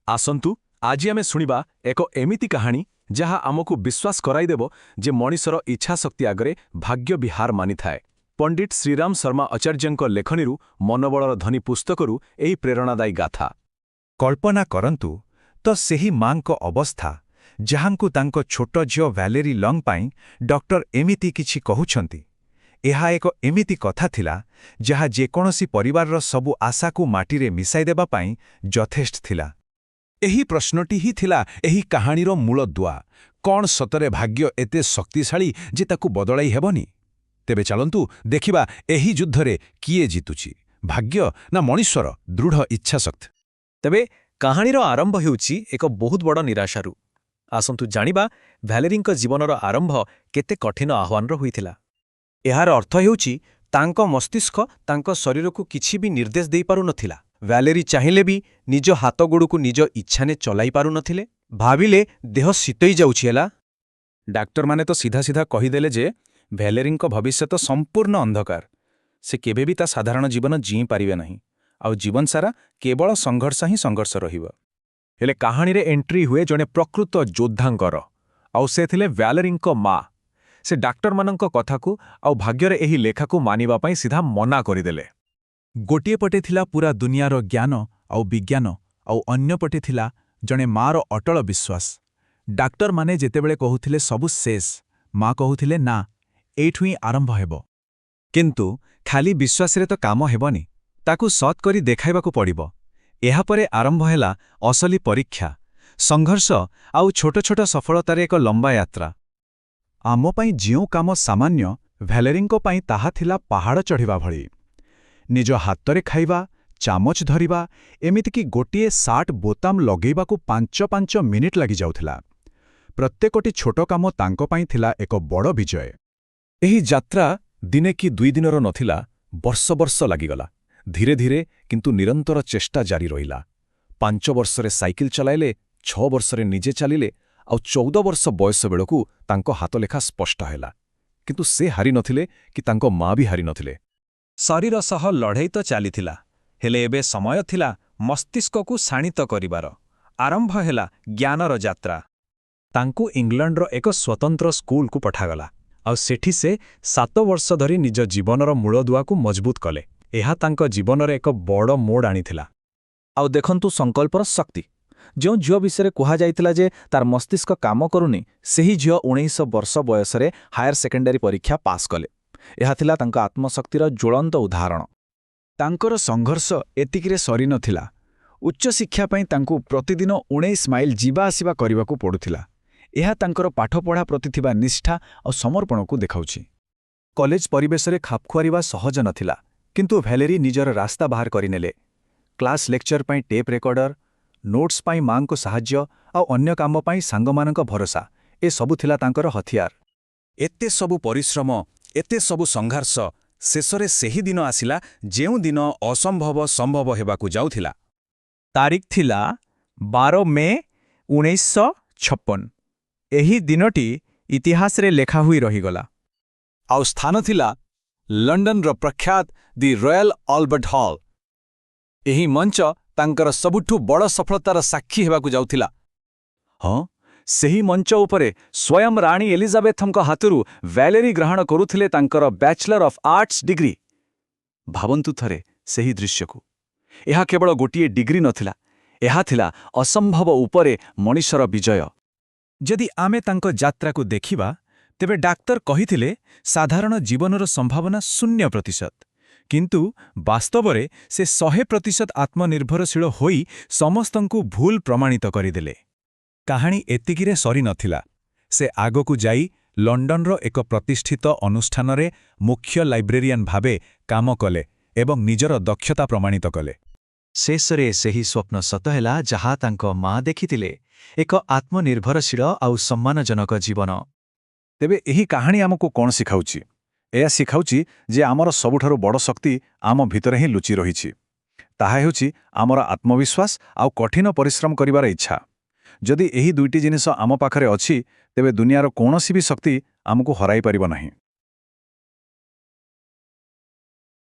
ଆସନ୍ତୁ ଆଜି ଆମେ ଶୁଣିବା ଏକ ଏମିତି କାହାଣୀ ଯାହା ଆମକୁ ବିଶ୍ୱାସ କରାଇଦେବ ଯେ ମଣିଷର ଇଚ୍ଛାଶକ୍ତି ଆଗରେ ଭାଗ୍ୟ ବି ହାର ମାନିଥାଏ। ପଣ୍ଡିତ ଶ୍ରୀରାମ ଶର୍ମା ଆଚାର୍ଯ୍ୟଙ୍କ ଲେଖନୀରୁ ମନୋବଳର ଧ୍ୱନି ପୁସ୍ତକରୁ ଏହି ପ୍ରେରଣାଦାୟୀ ଗାଥା। କଳ୍ପନା କରନ୍ତୁ ତ ସେହି ମାଙ୍କ ଅବସ୍ଥା ଯାହାଙ୍କୁ ତାଙ୍କ ଛୋଟ ଝିଅ ଭ୍ୟାଲେରୀ ଲଙ୍ଗ ପାଇଁ ଡକ୍ଟର ଏମିତି କିଛି କହୁଛନ୍ତି। ଏହା ଏକ ଏମିତି କଥା ଥିଲା ଯାହା ଯେକୌଣସି ପରିବାରର ସବୁ ଆଶାକୁ ମାଟିରେ ମିଶାଇଦେବା ପାଇଁ ଯଥେଷ୍ଟ ଥିଲା। ଏହି ପ୍ରଶ୍ନଟି ହିଁ ଥିଲା ଏହି କାହାଣୀର ମୂଳଦୁଆ। କ'ଣ ସତରେ ଭାଗ୍ୟ ଏତେ ଶକ୍ତିଶାଳୀ ଯେ ତାକୁ ବଦଳାଇ ହେବନି? ତେବେ ଚାଲନ୍ତୁ ଦେଖିବା ଏହି ଯୁଦ୍ଧରେ କିଏ ଜିତୁଛି, ଭାଗ୍ୟ ନା ମଣିଷର ଦୃଢ଼ ଇଚ୍ଛାଶକ୍ତି। ତେବେ କାହାଣୀର ଆରମ୍ଭ ହେଉଛି ଏକ ବହୁତ ବଡ଼ ନିରାଶାରୁ। ଆସନ୍ତୁ ଜାଣିବା ଭ୍ୟାଲେରୀଙ୍କ ଜୀବନର ଆରମ୍ଭ କେତେ କଠିନ ଆହ୍ୱାନର ହୋଇଥିଲା। ଏହାର ଅର୍ଥ ହେଉଛି ତାଙ୍କ ମସ୍ତିଷ୍କ ତାଙ୍କ ଶରୀରକୁ କିଛି ବି ନିର୍ଦ୍ଦେଶ ଦେଇପାରୁନଥିଲା। ଭ୍ୟାଲେରୀ ଚାହିଁଲେ ବି ନିଜ ହାତଗୋଡ଼କୁ ନିଜ ଇଚ୍ଛାରେ ଚଲାଇ ପାରୁନଥିଲେ। ଭାବିଲେ ଦେହ ଶୀତଇ ଯାଉଛି ହେଲା। ଡାକ୍ତରମାନେ ତ ସିଧା ସିଧା କହିଦେଲେ ଯେ ଭ୍ୟାଲେରୀଙ୍କ ଭବିଷ୍ୟତ ସମ୍ପୂର୍ଣ୍ଣ ଅନ୍ଧକାର। ସେ କେବେ ବି ତା ସାଧାରଣ ଜୀବନ ଜୀଇ ପାରିବେ ନାହିଁ, ଆଉ ଜୀବନସାରା କେବଳ ସଂଘର୍ଷ ହିଁ ସଂଘର୍ଷ ରହିବ। ହେଲେ କାହାଣୀରେ ଏଣ୍ଟ୍ରି ହୁଏ ଜଣେ ପ୍ରକୃତ ଯୋଦ୍ଧାଙ୍କର, ଆଉ ସେ ଥିଲେ ଭ୍ୟାଲେରୀଙ୍କ ମା। ସେ ଡାକ୍ତରମାନଙ୍କ କଥାକୁ ଆଉ ଭାଗ୍ୟରେ ଏହି ଲେଖାକୁ ମାନିବା ପାଇଁ ସିଧା ମନା କରିଦେଲେ। ଗୋଟିଏ ପଟେ ଥିଲା ପୁରା ଦୁନିଆର ଜ୍ଞାନ ଆଉ ବିଜ୍ଞାନ, ଆଉ ଅନ୍ୟପଟେ ଥିଲା ଜଣେ ମାର ଅଟଳ ବିଶ୍ୱାସ। ଡାକ୍ତରମାନେ ଯେତେବେଳେ କହୁଥିଲେ ସବୁ ଶେଷ, ମା କହୁଥିଲେ ନା, ଏଇଠୁ ହିଁ ଆରମ୍ଭ ହେବ। କିନ୍ତୁ ଖାଲି ବିଶ୍ୱାସରେ ତ କାମ ହେବନି, ତାକୁ ସତ୍ କରି ଦେଖାଇବାକୁ ପଡ଼ିବ। ଏହାପରେ ଆରମ୍ଭ ହେଲା ଅସଲି ପରୀକ୍ଷା, ସଂଘର୍ଷ ଆଉ ଛୋଟ ଛୋଟ ସଫଳତାରେ ଏକ ଲମ୍ବା ଯାତ୍ରା। ଆମ ପାଇଁ ଯେଉଁ କାମ ସାମାନ୍ୟ, ଭ୍ୟାଲେରୀଙ୍କ ପାଇଁ ତାହା ଥିଲା ପାହାଡ଼ ଚଢ଼ିବା ଭଳି। ନିଜ ହାତରେ ଖାଇବା, ଚାମଚ ଧରିବା, ଏମିତିକି ଗୋଟିଏ ସାର୍ଟ ବୋତାମ ଲଗେଇବାକୁ 5 ମିନିଟ୍ ଲାଗିଯାଉଥିଲା। ପ୍ରତ୍ୟେକଟି ଛୋଟ କାମ ତାଙ୍କ ପାଇଁ ଥିଲା ଏକ ବଡ଼ ବିଜୟ। ଏହି ଯାତ୍ରା ଦିନେ କି 2 ଦିନର ନଥିଲା, ବର୍ଷ ବର୍ଷ ଲାଗିଗଲା। ଧୀରେ ଧୀରେ କିନ୍ତୁ ନିରନ୍ତର ଚେଷ୍ଟା ଜାରି ରହିଲା। 5 ବର୍ଷରେ ସାଇକେଲ ଚଲାଇଲେ, 6 ବର୍ଷରେ ନିଜେ ଚାଲିଲେ, ଆଉ 14 ବର୍ଷ ବୟସ ବେଳକୁ ତାଙ୍କ ହାତଲେଖା ସ୍ପଷ୍ଟ ହେଲା। କିନ୍ତୁ ସେ ହାରିନଥିଲେ କି ତାଙ୍କ ମା ବି ହାରିନଥିଲେ। ଶରୀର ସହ ଲଢ଼େଇ ତ ଚାଲିଥିଲା, ହେଲେ ଏବେ ସମୟ ଥିଲା ମସ୍ତିଷ୍କକୁ ଶାଣିତ କରିବାର। ଆରମ୍ଭ ହେଲା ଜ୍ଞାନର ଯାତ୍ରା। ତାଙ୍କୁ ଇଂଲଣ୍ଡର ଏକ ସ୍ୱତନ୍ତ୍ର ସ୍କୁଲକୁ ପଠାଗଲା, ଆଉ ସେଠି ସେ 7 ବର୍ଷ ଧରି ନିଜ ଜୀବନର ମୂଳଦୁଆକୁ ମଜବୁତ କଲେ। ଏହା ତାଙ୍କ ଜୀବନରେ ଏକ ବଡ଼ ମୋଡ଼ ଆଣିଥିଲା। ଆଉ ଦେଖନ୍ତୁ ସଂକଳ୍ପର ଶକ୍ତି। ଯେଉଁ ଝିଅ ବିଷୟରେ କୁହାଯାଇଥିଲା ଯେ ତାର ମସ୍ତିଷ୍କ କାମ କରୁନି, ସେହି ଝିଅ 19 ବର୍ଷ ବୟସରେ ହାୟର ସେକେଣ୍ଡାରୀ ପରୀକ୍ଷା ପାସ୍ କଲେ। ଏହା ଥିଲା ତାଙ୍କ ଆତ୍ମଶକ୍ତିର ଜ୍ୱଳନ୍ତ ଉଦାହରଣ। ତାଙ୍କର ସଂଘର୍ଷ ଏତିକିରେ ସରିନଥିଲା। ଉଚ୍ଚଶିକ୍ଷା ପାଇଁ ତାଙ୍କୁ ପ୍ରତିଦିନ 19 ମାଇଲ ଯିବା ଆସିବା କରିବାକୁ ପଡ଼ୁଥିଲା। ଏହା ତାଙ୍କର ପାଠପଢ଼ା ପ୍ରତି ଥିବା ନିଷ୍ଠା ଆଉ ସମର୍ପଣକୁ ଦେଖାଉଛି। କଲେଜ ପରିବେଶରେ ଖାପଖୁଆରିବା ସହଜ ନଥିଲା, କିନ୍ତୁ ଭ୍ୟାଲେରୀ ନିଜର ରାସ୍ତା ବାହାର କରିନେଲେ। କ୍ଲାସ୍ ଲେକ୍ଚର ପାଇଁ ଟେପ୍ ରେକର୍ଡର, ନୋଟ୍ସ ପାଇଁ ମାଙ୍କ ସାହାଯ୍ୟ, ଆଉ ଅନ୍ୟ କାମ ପାଇଁ ସାଙ୍ଗମାନଙ୍କ ଭରସା, ଏସବୁ ଥିଲା ତାଙ୍କର ହତିଆର। ଏତେ ସବୁ ପରିଶ୍ରମ, ଏତେ ସବୁ ସଂଘର୍ଷ, ଶେଷରେ ସେହି ଦିନ ଆସିଲା ଯେଉଁ ଦିନ ଅସମ୍ଭବ ସମ୍ଭବ ହେବାକୁ ଯାଉଥିଲା। ତାରିଖ ଥିଲା 12 ମେ 1956। ଏହି ଦିନଟି ଇତିହାସରେ ଲେଖା ହୋଇ ରହିଗଲା। ଆଉ ସ୍ଥାନ ଥିଲା ଲଣ୍ଡନର ପ୍ରଖ୍ୟାତ ଦି ରୟାଲ ଆଲବର୍ଟ ହଲ୍। ଏହି ମଞ୍ଚ ତାଙ୍କର ସବୁଠୁ ବଡ଼ ସଫଳତାର ସାକ୍ଷୀ ହେବାକୁ ଯାଉଥିଲା। ହଁ, ସେହି ମଞ୍ଚ ଉପରେ ସ୍ୱୟଂ ରାଣୀ ଏଲିଜାବେଥଙ୍କ ହାତରୁ ଭ୍ୟାଲେରୀ ଗ୍ରହଣ କରୁଥିଲେ ତାଙ୍କର ବ୍ୟାଚଲର ଅଫ୍ ଆର୍ଟସ୍ ଡିଗ୍ରୀ। ଭାବନ୍ତୁ ଥରେ ସେହି ଦୃଶ୍ୟକୁ। ଏହା କେବଳ ଗୋଟିଏ ଡିଗ୍ରୀ ନଥିଲା, ଏହା ଥିଲା ଅସମ୍ଭବ ଉପରେ ମଣିଷର ବିଜୟ। ଯଦି ଆମେ ତାଙ୍କ ଯାତ୍ରାକୁ ଦେଖିବା, ତେବେ ଡାକ୍ତର କହିଥିଲେ ସାଧାରଣ ଜୀବନର ସମ୍ଭାବନା 0%। କିନ୍ତୁ ବାସ୍ତବରେ ସେ 100% ଆତ୍ମନିର୍ଭରଶୀଳ ହୋଇ ସମସ୍ତଙ୍କୁ ଭୁଲ ପ୍ରମାଣିତ କରିଦେଲେ। କାହାଣୀ ଏତିକିରେ ସରିନଥିଲା। ସେ ଆଗକୁ ଯାଇ ଲଣ୍ଡନର ଏକ ପ୍ରତିଷ୍ଠିତ ଅନୁଷ୍ଠାନରେ ମୁଖ୍ୟ ଲାଇବ୍ରେରିଆନ୍ ଭାବେ କାମ କଲେ ଏବଂ ନିଜର ଦକ୍ଷତା ପ୍ରମାଣିତ କଲେ। ଶେଷରେ ସେହି ସ୍ୱପ୍ନ ସତ ହେଲା ଯାହା ତାଙ୍କ ମା ଦେଖିଥିଲେ, ଏକ ଆତ୍ମନିର୍ଭରଶୀଳ ଆଉ ସମ୍ମାନଜନକ ଜୀବନ। ତେବେ ଏହି କାହାଣୀ ଆମକୁ କ'ଣ ଶିଖାଉଛି? ଏହା ଶିଖାଉଛି ଯେ ଆମର ସବୁଠାରୁ ବଡ଼ ଶକ୍ତି ଆମ ଭିତରେ ହିଁ ଲୁଚି ରହିଛି। ତାହା ହେଉଛି ଆମର ଆତ୍ମବିଶ୍ୱାସ ଆଉ କଠିନ ପରିଶ୍ରମ କରିବାର ଇଚ୍ଛା। ଯଦି ଏହି ଦୁଇଟି ଜିନିଷ ଆମ ପାଖରେ ଅଛି, ତେବେ ଦୁନିଆର କୌଣସି ବି ଶକ୍ତି ଆମକୁ ହରାଇ ପାରିବ ନାହିଁ।